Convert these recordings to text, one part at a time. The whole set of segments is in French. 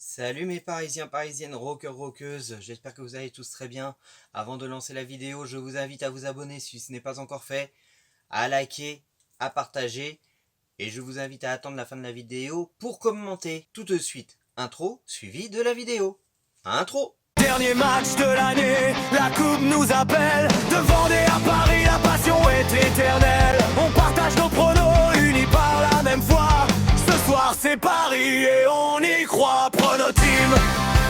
Salut mes parisiens, parisiennes, rockeurs, rockeuses, j'espère que vous allez tous très bien. Avant de lancer la vidéo, je vous invite à vous abonner si ce n'est pas encore fait, à liker, à partager, et je vous invite à attendre la fin de la vidéo pour commenter. Tout de suite, intro suivi de la vidéo. Intro. Dernier match de l'année, la coupe nous appelle. De Vendée à Paris, la passion est éternelle. On partage nos pronos, unis par la même foi. Ce soir c'est Paris et on y croit. Prono team,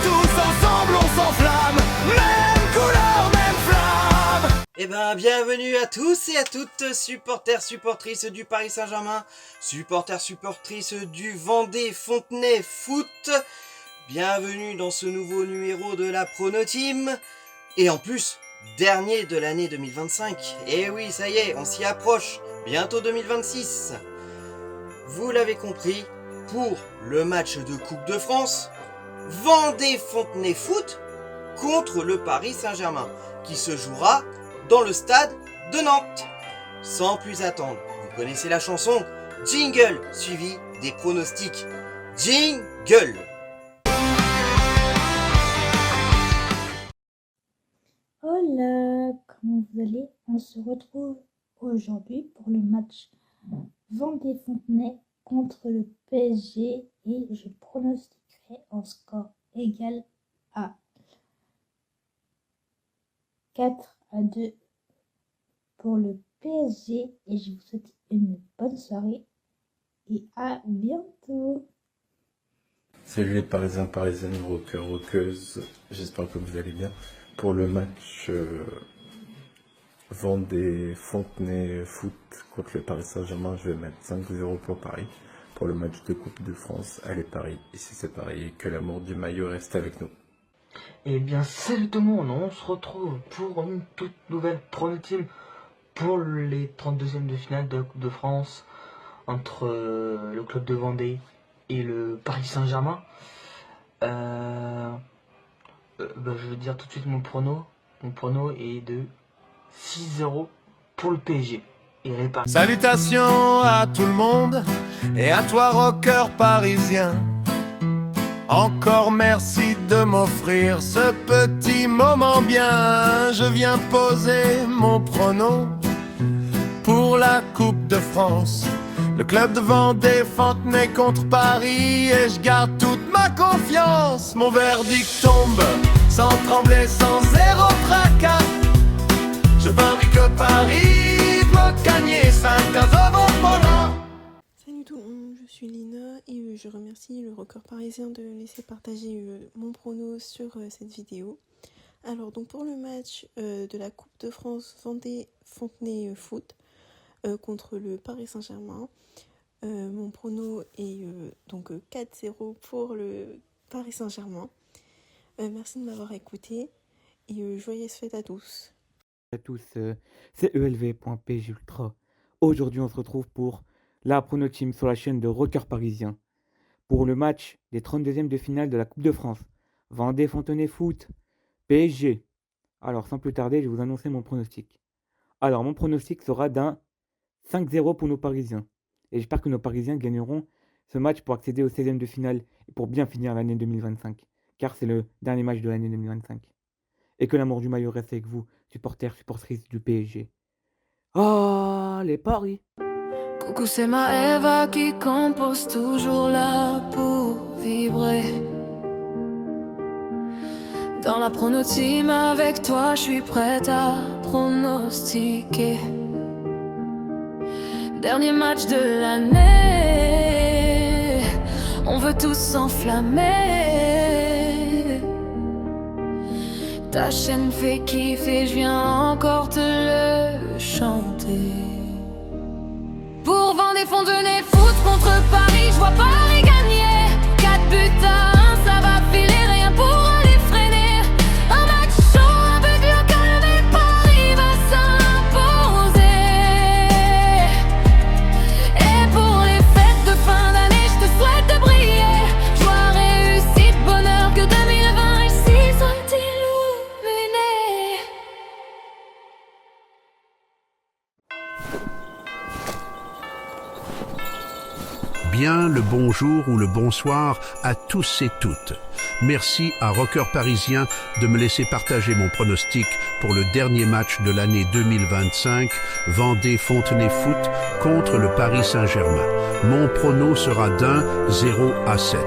tous ensemble on s'enflamme. Même couleur, même flamme. Eh ben, bienvenue à tous et à toutes, supporters, supportrices du Paris Saint-Germain, supporters, supportrices du Vendée Fontenay Foot. Bienvenue dans ce nouveau numéro de la Prono Team. Et en plus, dernier de l'année 2025. Et oui, ça y est, on s'y approche. Bientôt 2026. Vous l'avez compris, pour le match de Coupe de France, Vendée Fontenay Foot contre le Paris Saint-Germain, qui se jouera dans le stade de Nantes. Sans plus attendre, vous connaissez la chanson, jingle suivi des pronostics. Jingle. Hola, comment vous allez? On se retrouve aujourd'hui pour le match Vendée-Fontenay contre le PSG et je pronostiquerai un score égal à 4-2 pour le PSG et je vous souhaite une bonne soirée et à bientôt. Salut les Parisiens, Parisiennes, rockeurs, rockeuses, j'espère que vous allez bien. Pour le match Vendée Fontenay Foot contre le Paris Saint-Germain, je vais mettre 5-0 pour Paris. Pour le match de Coupe de France, allez Paris, ici c'est Paris, que l'amour du maillot reste avec nous. Eh bien, salut tout le monde, on se retrouve pour une toute nouvelle Prono Team pour les 32e de finale de la Coupe de France entre le club de Vendée et le Paris Saint-Germain. Je vais dire tout de suite mon prono. Mon prono est de 6-0 pour le PSG. Et les Parisiens. Salutations à tout le monde et à toi rocker parisien. Encore merci de m'offrir ce petit moment bien. Je viens poser mon prono pour la Coupe de France. Le club de Vendée Fontenay contre Paris et je garde toute ma confiance. Mon verdict tombe sans trembler, sans zéro fracas. Je parie que Paris doit gagner 5-15 au volant. Salut tout le monde, je suis Lina et je remercie le rocker parisien de laisser partager mon prono sur cette vidéo. Alors donc pour le match de la Coupe de France Vendée Fontenay Foot contre le Paris Saint-Germain, mon prono est donc 4-0 pour le Paris Saint-Germain. Merci de m'avoir écouté et joyeuses fêtes à tous. À tous, c'est ELV.pg Ultra. Aujourd'hui, on se retrouve pour la Prono Team sur la chaîne de Rocker Parisien. Pour le match des 32e de finale de la Coupe de France, Vendée Fontenay Foot, PSG. Alors, sans plus tarder, je vais vous annoncer mon pronostic. Alors, mon pronostic sera d'un 5-0 pour nos Parisiens. Et j'espère que nos Parisiens gagneront ce match pour accéder au 16e de finale et pour bien finir l'année 2025. Car c'est le dernier match de l'année 2025. Et que l'amour du maillot reste avec vous, supporters, supportrices du PSG. Ah, les paris! Coucou, c'est ma Eva qui compose, toujours là pour vibrer. Dans la Prono Team avec toi, je suis prête à pronostiquer. Dernier match de l'année, on veut tous s'enflammer. Ta chaîne fait kiffer, je viens encore te le chanter. Pour Vendée Fontenay Foot contre Paris, je vois Paris gagner 4 buts à 1, ça va filer, rien pour aller freiner. Un match chaud, un peu dur, calme et Paris va s'imposer. Et pour les fêtes de fin d'année, je te souhaite de briller. Joie, réussite, bonheur, que 2020 ici soit illuminé. bien, le bonjour ou le bonsoir à tous et toutes. Merci à Rocker Parisien de me laisser partager mon pronostic pour le dernier match de l'année 2025, Vendée-Fontenay Foot contre le Paris Saint-Germain. Mon prono sera d'1-0-7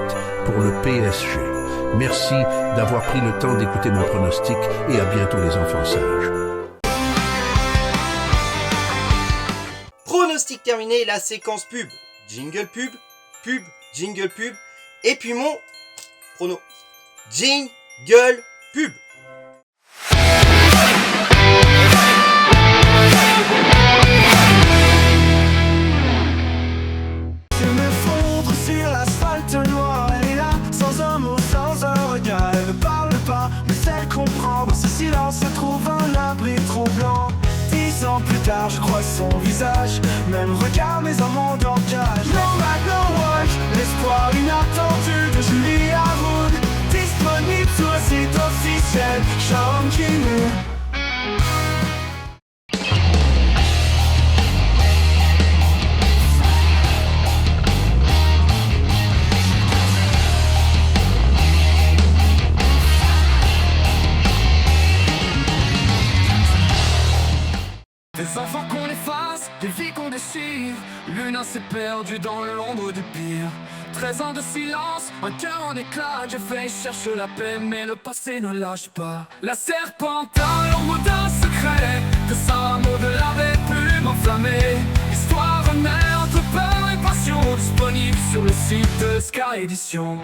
pour le PSG. Merci d'avoir pris le temps d'écouter mon pronostic et à bientôt les enfants sages. Pronostic terminé, la séquence pub. Jingle pub, pub, jingle pub, et puis mon prono. Jingle pub. Je me fondre sur l'asphalte noir, elle est là, sans un mot, sans un regard. Elle ne parle pas, mais sait comprendre. Ce silence se trouve un abri troublant. 10 ans plus tard, je crois son visage. Même regard, mais un monde en cage. No Mac, no watch, l'espoir inattendu de Julie Haroun. Disponible sur le site officiel, Sean Kinney. Des enfants qu'on efface, des vies qu'on déchire. L'une s'est perdue dans l'ombre du pire. 13 ans de silence, un cœur en éclat. Jeffrey cherche la paix, mais le passé ne lâche pas. La serpente à l'ombre d'un secret, que ça mot de la plume enflammée. Histoire mère entre peur et passion, disponible sur le site de Sky Edition.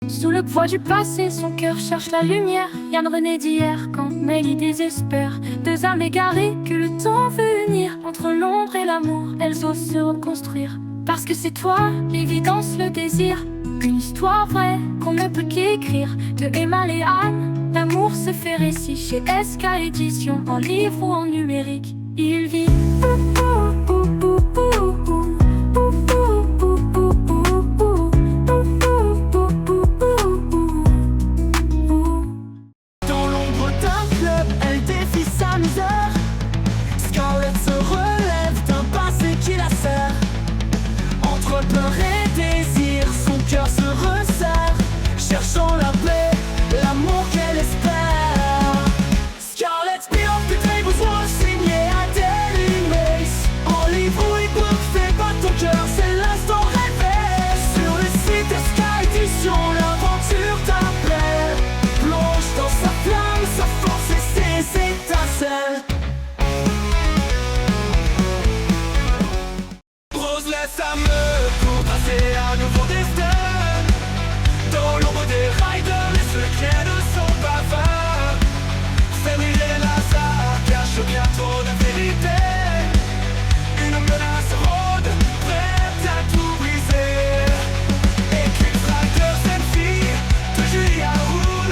Sous le poids du passé, son cœur cherche la lumière. Yann René d'hier, quand Mélie désespère. Deux âmes égarées que le temps veut unir. Entre l'ombre et l'amour, elles osent se reconstruire. Parce que c'est toi, l'évidence, le désir. Une histoire vraie qu'on ne peut qu'écrire. De Emma et Anne, l'amour se fait récit. Chez SK Édition, en livre ou en numérique. Il vit. Peur et désir, son cœur se resserre, cherchant la paix, l'amour qu'elle espère. Scarlett Spion, putain, besoin signé à Daily Mace. En livre ou e-book, fais pas ton cœur, c'est l'instant rêvé. Sur le site de Sky Edition, l'aventure t'appelle. Plonge dans sa flamme, sa force et ses étincelles. Rose laisse à pour tracer un nouveau destin. Dans l'ombre des riders, les secrets ne sont pas vains. Fébrile et Lazare cache bien trop de vérité. Une menace rôde, prête à tout briser. Eclipse Rider, cette fille de Julie Haroun.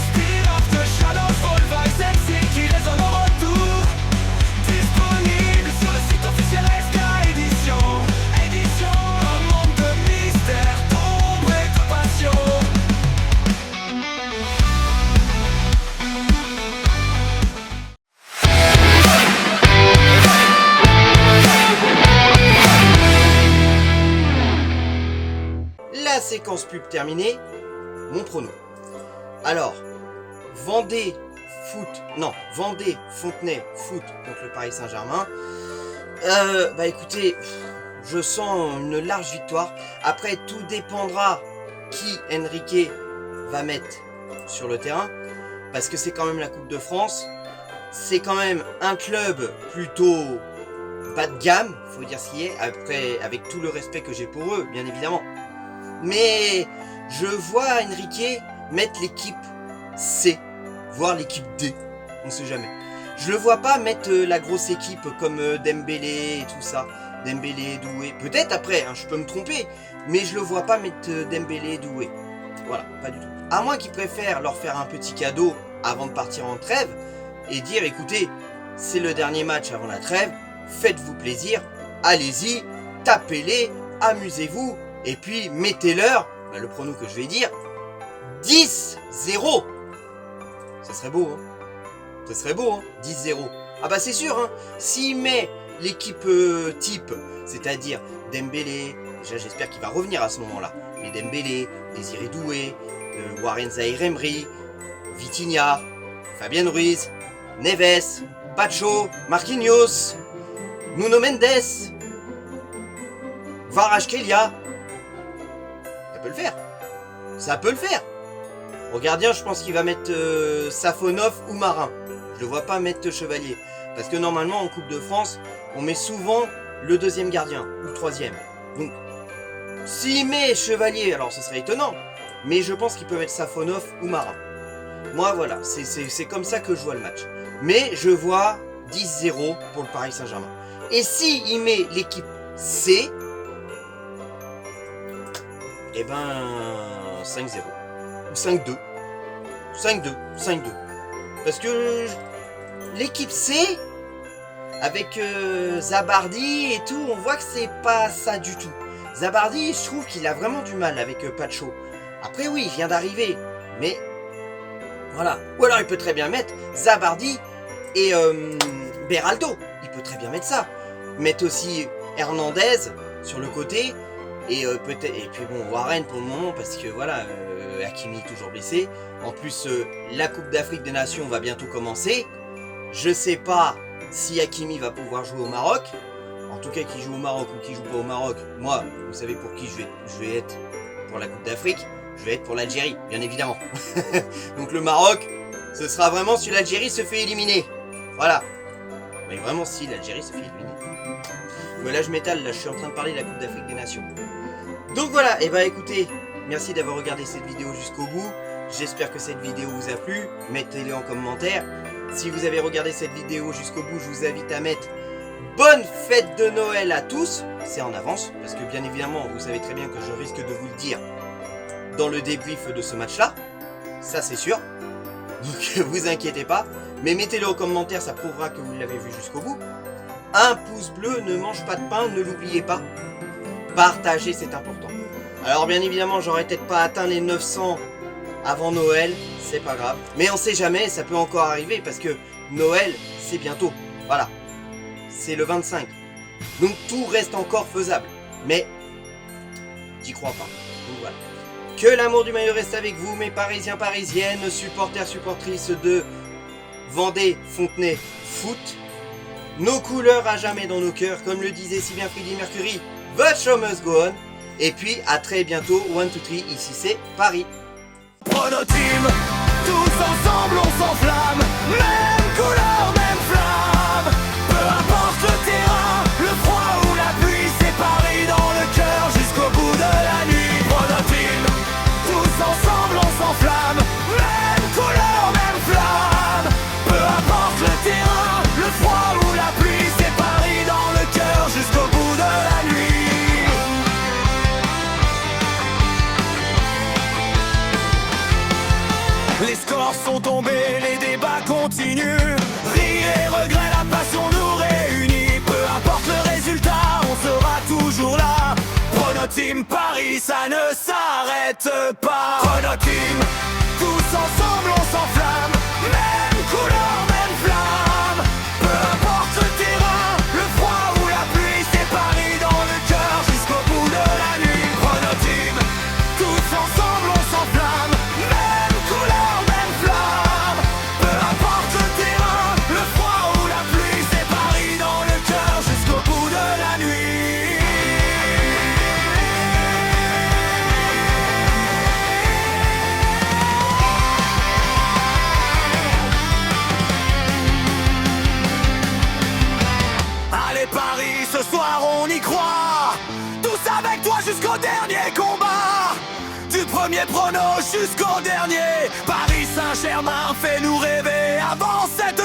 Speed of the Shadows, All Vice, celle-ci qui résonne au retour. Disponible sur le site officiel SK Édition. Un monde de mystère, d'ombre et de passion. La séquence pub terminée, mon prono. Alors, Vendée Fontenay Foot contre le Paris Saint-Germain. Bah écoutez, je sens une large victoire. Après, tout dépendra qui Enrique va mettre sur le terrain. parce que c'est quand même la Coupe de France. C'est quand même un club plutôt bas de gamme, faut dire ce qui est, après, avec tout le respect que j'ai pour eux, bien évidemment. Mais je vois Enrique mettre l'équipe C, voire l'équipe D, on sait jamais. Je le vois pas mettre la grosse équipe comme Dembélé et tout ça. Dembélé, Doué, peut-être après, hein, je peux me tromper, mais je le vois pas mettre Dembélé, Doué. Voilà, pas du tout. À moins qu'ils préfèrent leur faire un petit cadeau avant de partir en trêve et dire écoutez, c'est le dernier match avant la trêve, faites-vous plaisir, allez-y, tapez-les, amusez-vous, et puis mettez-leur, le prono que je vais dire, 10-0. Ça serait beau, hein. Ça serait beau, hein, 10-0. Ah bah c'est sûr, hein, s'il met l'équipe type, c'est-à-dire Dembélé, déjà j'espère qu'il va revenir à ce moment-là, mais Dembélé, Désiré Doué, Warren Zaïre-Emery, Vitinha, Fabien Ruiz, Neves, Pacho, Marquinhos, Nuno Mendes, Kvaratskhelia. Ça peut le faire. Ça peut le faire. Au gardien, je pense qu'il va mettre Safonov ou Marin. Je le vois pas mettre Chevalier. Parce que normalement, en Coupe de France, on met souvent le deuxième gardien ou le troisième. Donc, s'il met Chevalier, alors ce serait étonnant. Mais je pense qu'il peut mettre Safonov ou Marin. Moi, voilà, c'est comme ça que je vois le match. Mais je vois 10-0 pour le Paris Saint-Germain. Et si il met l'équipe C, eh ben 5-0. Ou 5-2. 5-2. 5-2. Parce que l'équipe C, avec Zabardi et tout, on voit que c'est pas ça du tout. Zabardi, je trouve qu'il a vraiment du mal avec Pacho. Après oui, il vient d'arriver, mais voilà. Ou alors il peut très bien mettre Zabardi et Beraldo. Il peut très bien mettre ça. Mettre aussi Hernandez sur le côté et peut-être et puis bon Warren pour le moment parce que voilà Hakimi est toujours blessé. En plus la Coupe d'Afrique des Nations va bientôt commencer. Je sais pas si Hakimi va pouvoir jouer au Maroc. En tout cas qu'il joue au Maroc ou qu'il joue pas au Maroc. Moi, vous savez pour qui je vais être pour la Coupe d'Afrique. Je vais être pour l'Algérie, bien évidemment. Donc le Maroc, ce sera vraiment si l'Algérie se fait éliminer. Voilà. Mais vraiment si l'Algérie se fait éliminer. Mais là je m'étale, là je suis en train de parler de la Coupe d'Afrique des Nations. Donc voilà, et bah écoutez, merci d'avoir regardé cette vidéo jusqu'au bout. J'espère que cette vidéo vous a plu. Mettez-le en commentaire. Si vous avez regardé cette vidéo jusqu'au bout, je vous invite à mettre bonne fête de Noël à tous. C'est en avance, parce que bien évidemment, vous savez très bien que je risque de vous le dire dans le débrief de ce match-là. Ça c'est sûr. Donc vous inquiétez pas. Mais mettez-le en commentaire, ça prouvera que vous l'avez vu jusqu'au bout. Un pouce bleu, ne mange pas de pain, ne l'oubliez pas. Partagez, c'est important. Alors bien évidemment, j'aurais peut-être pas atteint les 900 avant Noël, c'est pas grave. Mais on sait jamais, ça peut encore arriver parce que Noël, c'est bientôt. Voilà. C'est le 25. Donc tout reste encore faisable. Mais j'y crois pas. Donc voilà. Que l'amour du maillot reste avec vous, mes Parisiens, Parisiennes, supporters, supportrices de Vendée, Fontenay, Foot. Nos couleurs à jamais dans nos cœurs, comme le disait si bien Freddie Mercury, The show must go on. Et puis à très bientôt, 1, 2, 3, ici c'est Paris. Pronoteam, tous ensemble on s'enflamme, même couleur, même flamme. Peu importe le terrain, le froid ou la pluie, c'est Paris dans le cœur jusqu'au bout de la nuit. Pronoteam, tous ensemble on s'enflamme, même couleur, même flamme. Peu importe le terrain, le froid ou la pluie, c'est Paris dans le cœur jusqu'au bout de la nuit. Les scores sont tombés, les débats continuent. Rire et regret, la passion nous réunit. Peu importe le résultat, on sera toujours là. Pronoteam Paris, ça ne s'arrête pas. Pronoteam, tous ensemble on s'enflamme. Même couleur, même flamme. Peu importe le terrain, le froid ou la pluie, c'est Paris dans le cœur jusqu'au bout de la nuit. Pronoteam, tous ensemble on s'enflamme. Même couleur, même flamme. Peu importe le terrain, le froid ou la pluie, c'est Paris dans le cœur jusqu'au bout de la nuit. Paris, ce soir on y croit. Tous avec toi jusqu'au dernier combat. Du premier prono jusqu'au dernier. Paris Saint-Germain fait nous rêver avant cette